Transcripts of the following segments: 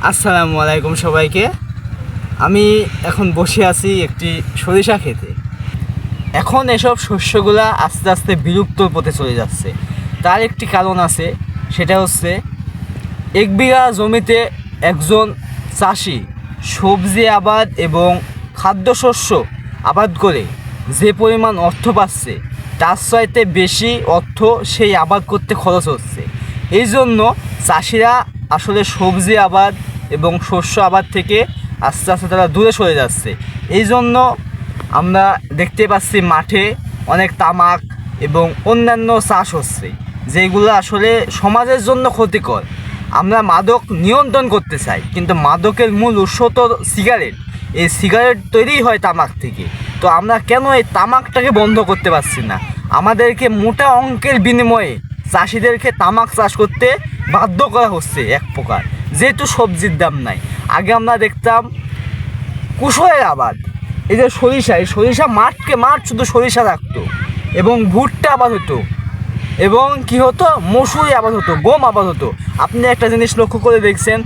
আসসালামু আলাইকুম সবাইকে। আমি এখন বসে আছি একটি সরিষা ক্ষেতে। এখন এসব শস্যগুলা আস্তে আস্তে বিলুপ্তর পথে চলে যাচ্ছে। তার একটি কারণ আছে, সেটা হচ্ছে 1 বিঘা জমিতে একজন চাষি সবজি আবাদ এবং খাদ্যশস্য আবাদ করে যে পরিমাণ অর্থ পাচ্ছে তার চাইতে বেশি অর্থ সেই আবাদ করতে খরচ হচ্ছে। এই জন্য চাষিরা আসলে সবজি আবাদ এবং শস্য আবাদ থেকে আস্তে আস্তে তারা দূরে সরে যাচ্ছে। এই জন্য আমরা দেখতে পাচ্ছি মাঠে অনেক তামাক এবং অন্যান্য চাষ হচ্ছে, যেগুলো আসলে সমাজের জন্য ক্ষতিকর। আমরা মাদক নিয়ন্ত্রণ করতে চাই, কিন্তু মাদকের মূল উৎস তো সিগারেট। এই সিগারেট তৈরি হয় তামাক থেকে। তো আমরা কেন এই তামাকটাকে বন্ধ করতে পারছি না? আমাদেরকে মোটা অঙ্কের বিনিময়ে চাষিদেরকে তামাক চাষ করতে বাধ্য করা হচ্ছে এক প্রকার, যেহেতু সবজির দাম নাই। আগে আমরা দেখতাম কুশলের আবাদ, এই যে সরিষা, এই সরিষা মাঠ শুধু সরিষা রাখতো এবং ভুট্টা আবাদ হতো এবং কি হতো, মসুরি আবাদ হতো, গম আবাদ হতো। আপনি একটা জিনিস লক্ষ্য করে দেখছেন,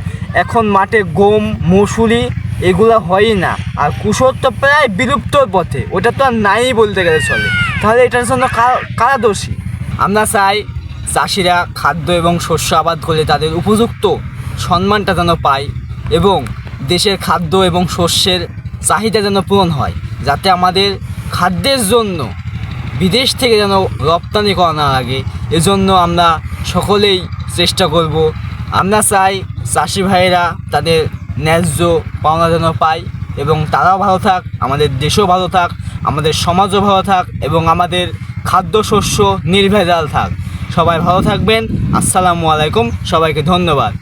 এখন মাঠে গম মসুরি এগুলো হয়ই না। আর কুশল তো প্রায় বিলুপ্তর পথে, ওটা তো আর নাই বলতে গেলে চলে। তাহলে এটার জন্য কারা দোষী? আমরা চাই চাষিরা খাদ্য এবং শস্য আবাদ করে তাদের উপযুক্ত সম্মানটা যেন পায় এবং দেশের খাদ্য এবং শস্যের চাহিদা যেন পূরণ হয়, যাতে আমাদের খাদ্যের জন্য বিদেশ থেকে যেন রপ্তানি করা না লাগে। এজন্য আমরা সকলেই চেষ্টা করব। আমরা চাই চাষি ভাইয়েরা তাদের ন্যায্য পাওনা যেন পায় এবং তারাও ভালো থাক, আমাদের দেশও ভালো থাক, আমাদের সমাজও ভালো থাক এবং আমাদের খাদ্যশস্য নির্ভেজাল থাক। সবাই ভালো থাকবেন। আসসালামু আলাইকুম, সবাইকে ধন্যবাদ।